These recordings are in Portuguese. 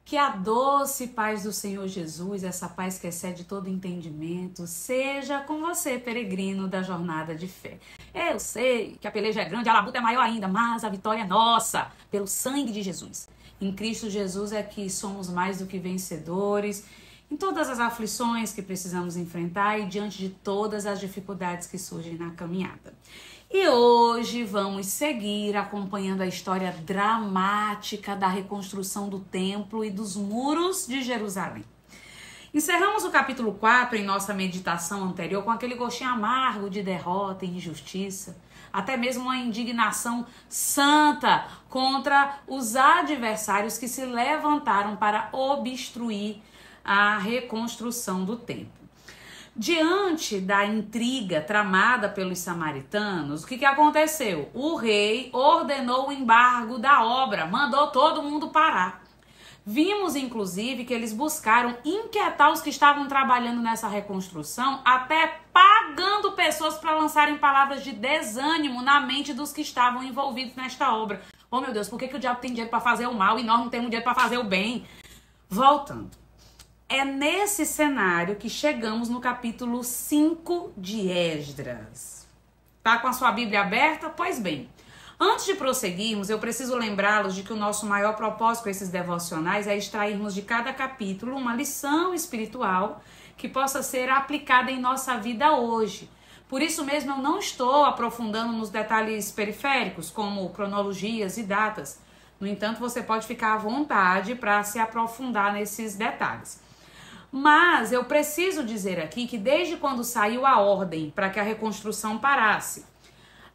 Que a doce paz do Senhor Jesus, essa paz que excede todo entendimento, seja com você, peregrino da jornada de fé. Eu sei que a peleja é grande, a labuta é maior ainda, mas a vitória é nossa, pelo sangue de Jesus. Em Cristo Jesus é que somos mais do que vencedores, em todas as aflições que precisamos enfrentar e diante de todas as dificuldades que surgem na caminhada. E hoje vamos seguir acompanhando a história dramática da reconstrução do templo e dos muros de Jerusalém. Encerramos o capítulo 4 em nossa meditação anterior com aquele gostinho amargo de derrota e injustiça, até mesmo uma indignação santa contra os adversários que se levantaram para obstruir a reconstrução do templo. Diante da intriga tramada pelos samaritanos, o que aconteceu? O rei ordenou o embargo da obra, mandou todo mundo parar. Vimos, inclusive, que eles buscaram inquietar os que estavam trabalhando nessa reconstrução, até pagando pessoas para lançarem palavras de desânimo na mente dos que estavam envolvidos nesta obra. Oh, meu Deus, por que o diabo tem dinheiro para fazer o mal e nós não temos dinheiro para fazer o bem? Voltando. É nesse cenário que chegamos no capítulo 5 de Esdras. Tá com a sua Bíblia aberta? Pois bem, antes de prosseguirmos, eu preciso lembrá-los de que o nosso maior propósito com esses devocionais é extrairmos de cada capítulo uma lição espiritual que possa ser aplicada em nossa vida hoje. Por isso mesmo eu não estou aprofundando nos detalhes periféricos, como cronologias e datas. No entanto, você pode ficar à vontade para se aprofundar nesses detalhes. Mas eu preciso dizer aqui que desde quando saiu a ordem para que a reconstrução parasse,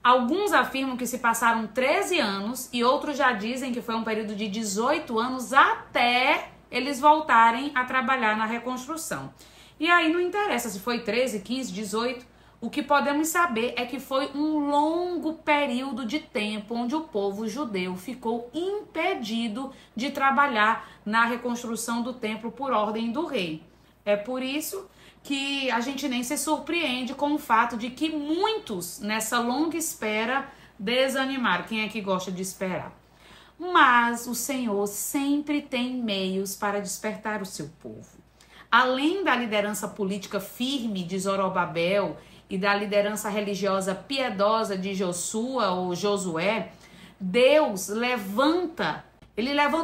alguns afirmam que se passaram 13 anos e outros já dizem que foi um período de 18 anos até eles voltarem a trabalhar na reconstrução. E aí não interessa se foi 13, 15, 18, o que podemos saber é que foi um longo período de tempo onde o povo judeu ficou impedido de trabalhar na reconstrução do templo por ordem do rei. É por isso que a gente nem se surpreende com o fato de que muitos nessa longa espera desanimaram. Quem é que gosta de esperar? Mas o Senhor sempre tem meios para despertar o seu povo. Além da liderança política firme de Zorobabel e da liderança religiosa piedosa de Josua ou Josué, Deus levanta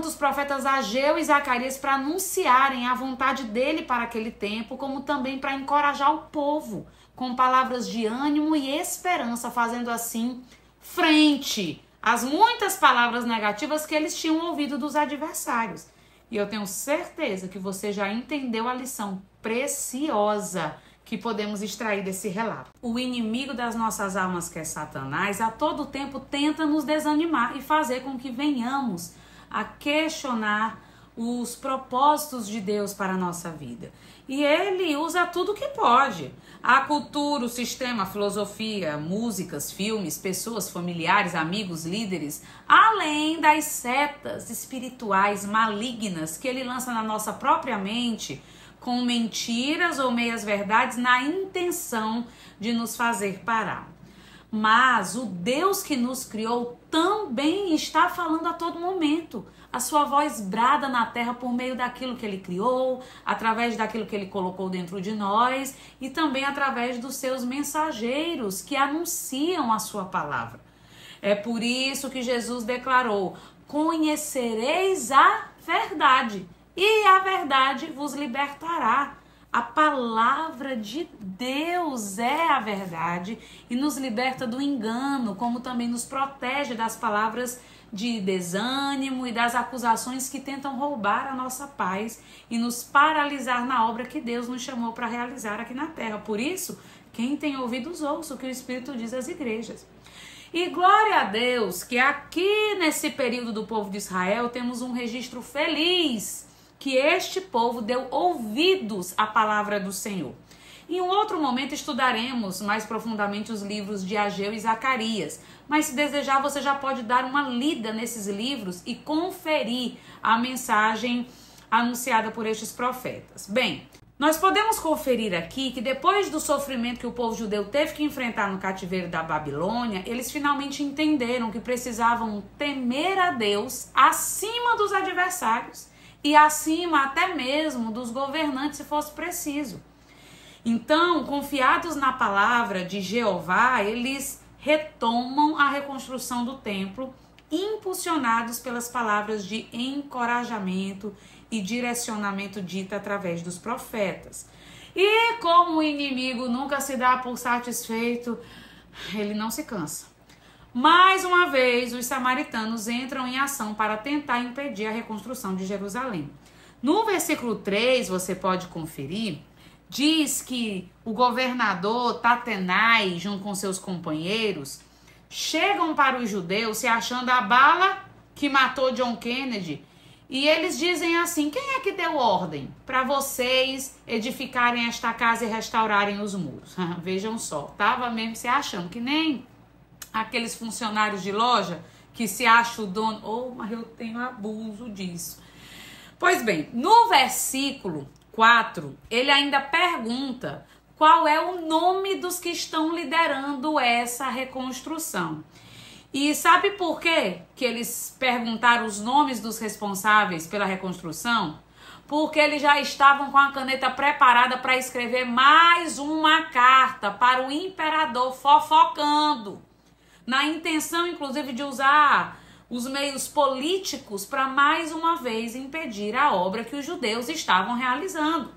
os profetas Ageu e Zacarias para anunciarem a vontade dele para aquele tempo, como também para encorajar o povo com palavras de ânimo e esperança, fazendo assim frente às muitas palavras negativas que eles tinham ouvido dos adversários. E eu tenho certeza que você já entendeu a lição preciosa que podemos extrair desse relato. O inimigo das nossas almas, que é Satanás, a todo tempo tenta nos desanimar e fazer com que venhamos a questionar os propósitos de Deus para a nossa vida. E ele usa tudo que pode. A cultura, o sistema, a filosofia, músicas, filmes, pessoas, familiares, amigos, líderes, além das setas espirituais malignas que ele lança na nossa própria mente, com mentiras ou meias-verdades na intenção de nos fazer parar. Mas o Deus que nos criou também está falando a todo momento. A sua voz brada na terra por meio daquilo que ele criou, através daquilo que ele colocou dentro de nós e também através dos seus mensageiros que anunciam a sua palavra. É por isso que Jesus declarou: conhecereis a verdade e a verdade vos libertará. A palavra de Deus é a verdade e nos liberta do engano, como também nos protege das palavras de desânimo e das acusações que tentam roubar a nossa paz e nos paralisar na obra que Deus nos chamou para realizar aqui na terra. Por isso, quem tem ouvidos ouça o que o Espírito diz às igrejas. E glória a Deus que aqui nesse período do povo de Israel temos um registro feliz que este povo deu ouvidos à palavra do Senhor. Em um outro momento estudaremos mais profundamente os livros de Ageu e Zacarias, mas se desejar você já pode dar uma lida nesses livros e conferir a mensagem anunciada por estes profetas. Bem, nós podemos conferir aqui que depois do sofrimento que o povo judeu teve que enfrentar no cativeiro da Babilônia, eles finalmente entenderam que precisavam temer a Deus acima dos adversários e acima até mesmo dos governantes, se fosse preciso. Então, confiados na palavra de Jeová, eles retomam a reconstrução do templo, impulsionados pelas palavras de encorajamento e direcionamento dita através dos profetas. E como o inimigo nunca se dá por satisfeito, ele não se cansa. Mais uma vez, os samaritanos entram em ação para tentar impedir a reconstrução de Jerusalém. No versículo 3, você pode conferir, diz que o governador Tatenai, junto com seus companheiros, chegam para os judeus se achando a bala que matou John Kennedy. E eles dizem assim: quem é que deu ordem para vocês edificarem esta casa e restaurarem os muros? Vejam só, tava mesmo se achando que nem aqueles funcionários de loja que se acham o dono. Oh, mas eu tenho abuso disso. Pois bem, no versículo 4, ele ainda pergunta qual é o nome dos que estão liderando essa reconstrução. E sabe por quê que eles perguntaram os nomes dos responsáveis pela reconstrução? Porque eles já estavam com a caneta preparada para escrever mais uma carta para o imperador, fofocando, na intenção, inclusive, de usar os meios políticos para mais uma vez impedir a obra que os judeus estavam realizando.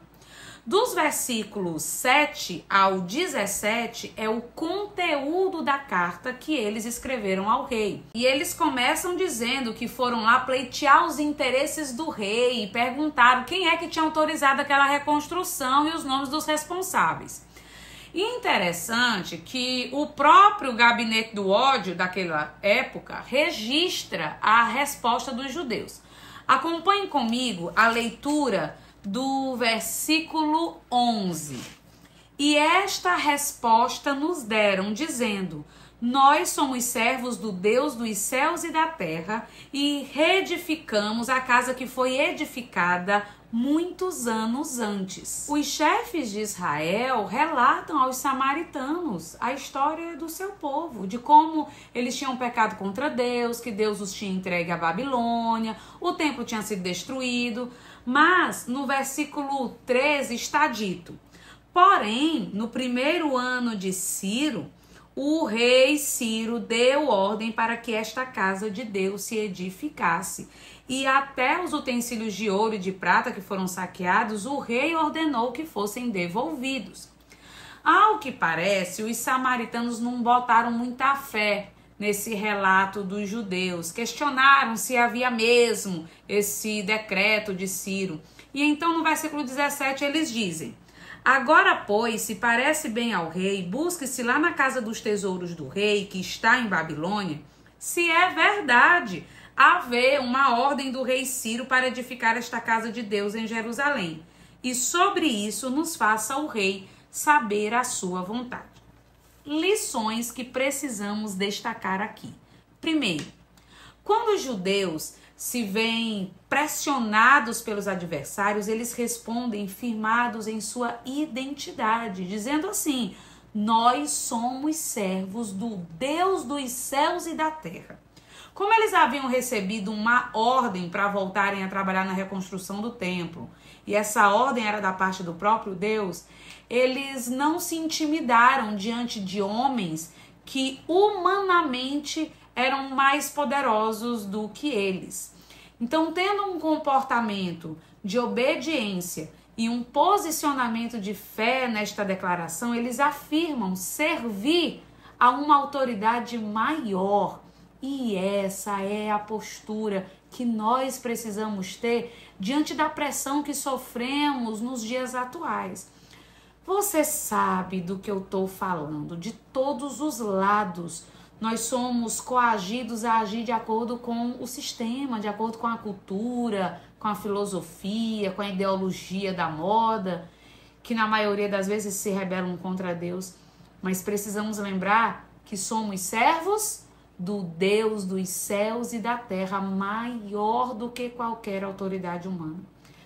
Dos versículos 7 ao 17 é o conteúdo da carta que eles escreveram ao rei. E eles começam dizendo que foram lá pleitear os interesses do rei e perguntaram quem é que tinha autorizado aquela reconstrução e os nomes dos responsáveis. E interessante que o próprio gabinete do ódio daquela época registra a resposta dos judeus. Acompanhe comigo a leitura do versículo 11. E esta resposta nos deram, dizendo: nós somos servos do Deus dos céus e da terra e reedificamos a casa que foi edificada muitos anos antes. Os chefes de Israel relatam aos samaritanos a história do seu povo, de como eles tinham pecado contra Deus, que Deus os tinha entregue à Babilônia, o templo tinha sido destruído. Mas no versículo 13 está dito: porém, no primeiro ano de Ciro, o rei Ciro deu ordem para que esta casa de Deus se edificasse. E até os utensílios de ouro e de prata que foram saqueados, o rei ordenou que fossem devolvidos. Ao que parece, os samaritanos não botaram muita fé nesse relato dos judeus. Questionaram se havia mesmo esse decreto de Ciro. E então no versículo 17 eles dizem: agora, pois, se parece bem ao rei, busque-se lá na casa dos tesouros do rei, que está em Babilônia, se é verdade haver uma ordem do rei Ciro para edificar esta casa de Deus em Jerusalém. E sobre isso nos faça o rei saber a sua vontade. Lições que precisamos destacar aqui. Primeiro, quando os judeus se veem pressionados pelos adversários, eles respondem firmados em sua identidade, dizendo assim: nós somos servos do Deus dos céus e da terra. Como eles haviam recebido uma ordem para voltarem a trabalhar na reconstrução do templo, e essa ordem era da parte do próprio Deus, eles não se intimidaram diante de homens que humanamente eram mais poderosos do que eles. Então, tendo um comportamento de obediência e um posicionamento de fé nesta declaração, eles afirmam servir a uma autoridade maior. E essa é a postura que nós precisamos ter diante da pressão que sofremos nos dias atuais. Você sabe do que eu estou falando, de todos os lados. Nós somos coagidos a agir de acordo com o sistema, de acordo com a cultura, com a filosofia, com a ideologia da moda, que na maioria das vezes se rebelam contra Deus. Mas precisamos lembrar que somos servos do Deus dos céus e da terra, maior do que qualquer autoridade humana.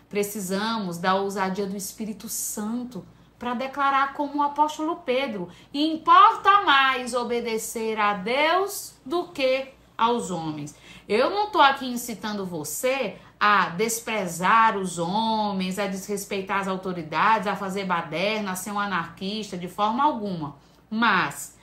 Precisamos da ousadia do Espírito Santo para declarar como o apóstolo Pedro: importa mais obedecer a Deus do que aos homens. Eu não estou aqui incitando você a desprezar os homens, a desrespeitar as autoridades, a fazer baderna, a ser um anarquista, de forma alguma. Mas,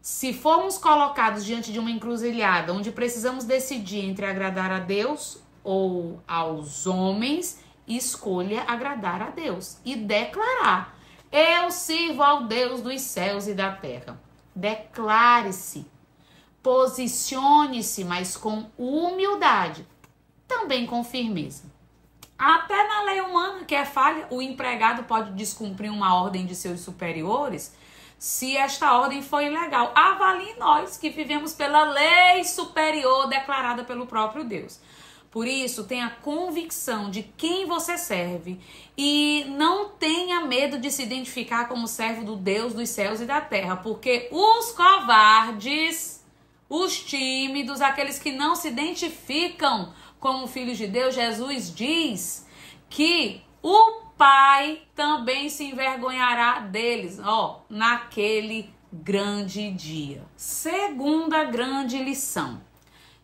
se formos colocados diante de uma encruzilhada onde precisamos decidir entre agradar a Deus ou aos homens, escolha agradar a Deus e declarar: eu sirvo ao Deus dos céus e da terra. Declare-se, posicione-se, mas com humildade, também com firmeza. Até na lei humana, que é falha, o empregado pode descumprir uma ordem de seus superiores se esta ordem for ilegal. Avalie nós que vivemos pela lei superior declarada pelo próprio Deus. Por isso, tenha convicção de quem você serve e não tenha medo de se identificar como servo do Deus dos céus e da terra, porque os covardes, os tímidos, aqueles que não se identificam como filhos de Deus, Jesus diz que o Pai também se envergonhará deles, naquele grande dia. Segunda grande lição.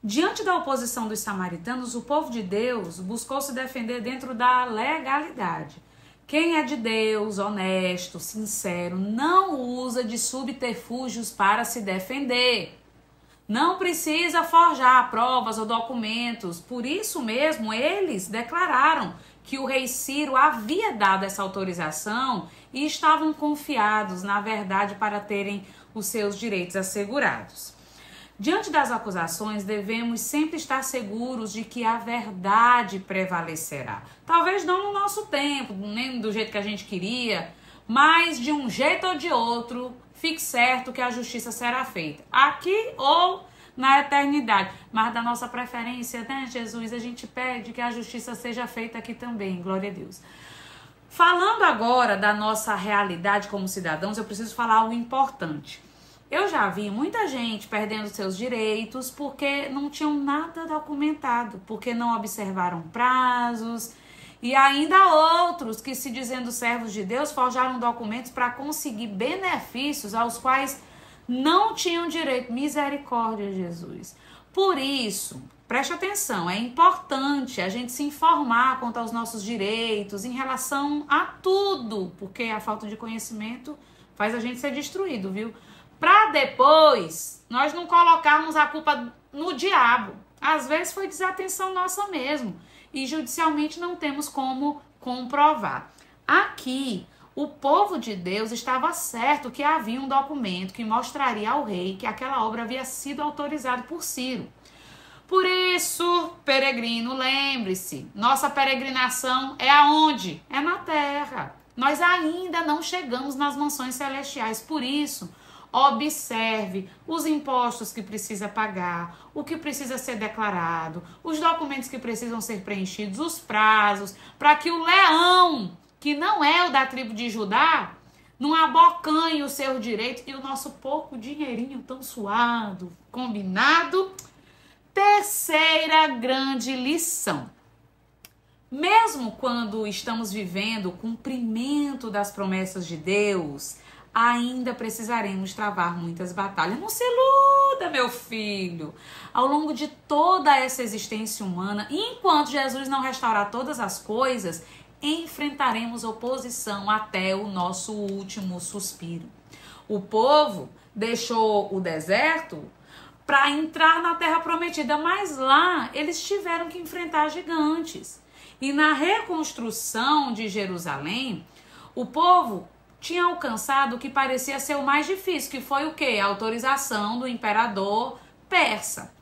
Diante da oposição dos samaritanos, o povo de Deus buscou se defender dentro da legalidade. Quem é de Deus, honesto, sincero, não usa de subterfúgios para se defender. Não precisa forjar provas ou documentos. Por isso mesmo, eles declararam que o rei Ciro havia dado essa autorização e estavam confiados, na verdade, para terem os seus direitos assegurados. Diante das acusações, devemos sempre estar seguros de que a verdade prevalecerá. Talvez não no nosso tempo, nem do jeito que a gente queria, mas de um jeito ou de outro, fique certo que a justiça será feita, aqui ou na eternidade. Mas da nossa preferência, né, Jesus, a gente pede que a justiça seja feita aqui também, glória a Deus. Falando agora da nossa realidade como cidadãos, eu preciso falar algo importante. Eu já vi muita gente perdendo seus direitos porque não tinham nada documentado, porque não observaram prazos, e ainda outros que, se dizendo servos de Deus, forjaram documentos para conseguir benefícios aos quais não tinham direito. Misericórdia, Jesus. Por isso, preste atenção, é importante a gente se informar quanto aos nossos direitos em relação a tudo, porque a falta de conhecimento faz a gente ser destruído, viu? Para depois nós não colocarmos a culpa no diabo. Às vezes foi desatenção nossa mesmo. E judicialmente não temos como comprovar. Aqui, o povo de Deus estava certo que havia um documento que mostraria ao rei que aquela obra havia sido autorizada por Ciro. Por isso, peregrino, lembre-se, nossa peregrinação é aonde? É na terra. Nós ainda não chegamos nas mansões celestiais. Por isso, observe os impostos que precisa pagar, o que precisa ser declarado, os documentos que precisam ser preenchidos, os prazos, para que o leão, que não é o da tribo de Judá, não abocanhe o seu direito e o nosso pouco dinheirinho tão suado, combinado. Terceira grande lição. Mesmo quando estamos vivendo o cumprimento das promessas de Deus, ainda precisaremos travar muitas batalhas. Não se iluda, meu filho. Ao longo de toda essa existência humana, enquanto Jesus não restaurar todas as coisas, enfrentaremos oposição até o nosso último suspiro. O povo deixou o deserto para entrar na terra prometida, mas lá eles tiveram que enfrentar gigantes. E na reconstrução de Jerusalém, o povo tinha alcançado o que parecia ser o mais difícil, que foi o quê? A autorização do imperador persa.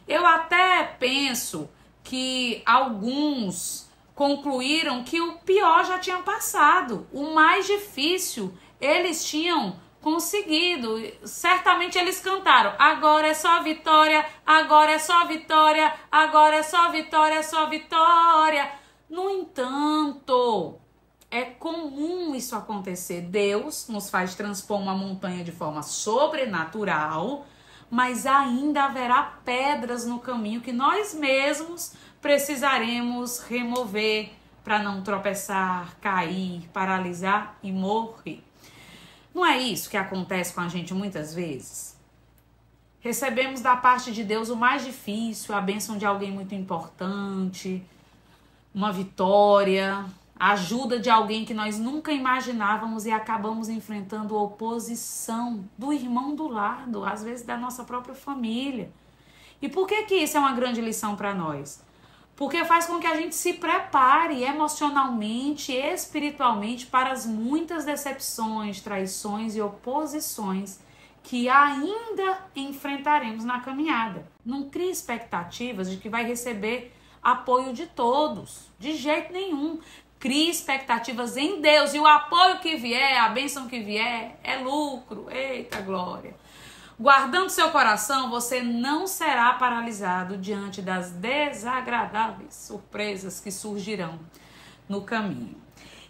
Eu até penso que alguns concluíram que o pior já tinha passado. O mais difícil eles tinham conseguido. Certamente eles cantaram: agora é só vitória, agora é só vitória, agora é só vitória, é só vitória. No entanto, é comum isso acontecer. Deus nos faz transpor uma montanha de forma sobrenatural, mas ainda haverá pedras no caminho que nós mesmos precisaremos remover para não tropeçar, cair, paralisar e morrer. Não é isso que acontece com a gente muitas vezes? Recebemos da parte de Deus o mais difícil, a bênção de alguém muito importante, uma vitória, a ajuda de alguém que nós nunca imaginávamos e acabamos enfrentando oposição do irmão do lado, às vezes da nossa própria família. E por que que isso é uma grande lição para nós? Porque faz com que a gente se prepare emocionalmente e espiritualmente para as muitas decepções, traições e oposições que ainda enfrentaremos na caminhada. Não crie expectativas de que vai receber apoio de todos, de jeito nenhum. Crie expectativas em Deus e o apoio que vier, a bênção que vier, é lucro. Eita glória! Guardando seu coração, você não será paralisado diante das desagradáveis surpresas que surgirão no caminho.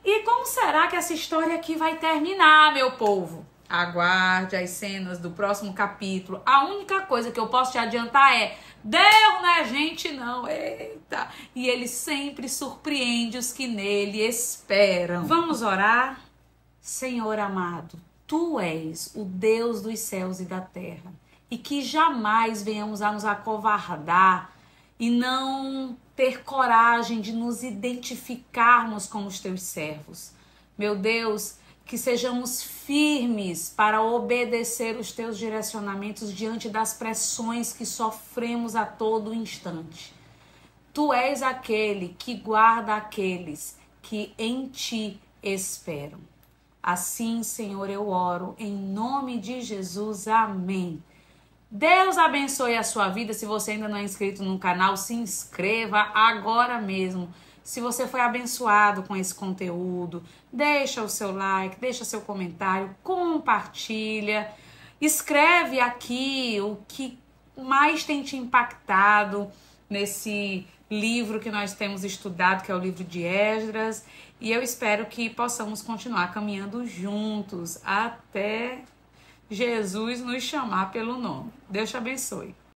E como será que essa história aqui vai terminar, meu povo? Aguarde as cenas do próximo capítulo. A única coisa que eu posso te adiantar é: Deus não é gente não, eita! E Ele sempre surpreende os que nele esperam. Vamos orar? Senhor amado, Tu és o Deus dos céus e da terra, e que jamais venhamos a nos acovardar e não ter coragem de nos identificarmos como os Teus servos. Meu Deus, que sejamos firmes para obedecer os Teus direcionamentos diante das pressões que sofremos a todo instante. Tu és aquele que guarda aqueles que em Ti esperam. Assim, Senhor, eu oro em nome de Jesus. Amém. Deus abençoe a sua vida. Se você ainda não é inscrito no canal, se inscreva agora mesmo. Se você foi abençoado com esse conteúdo, deixa o seu like, deixa seu comentário, compartilha. Escreve aqui o que mais tem te impactado nesse livro que nós temos estudado, que é o livro de Esdras. E eu espero que possamos continuar caminhando juntos até Jesus nos chamar pelo nome. Deus te abençoe.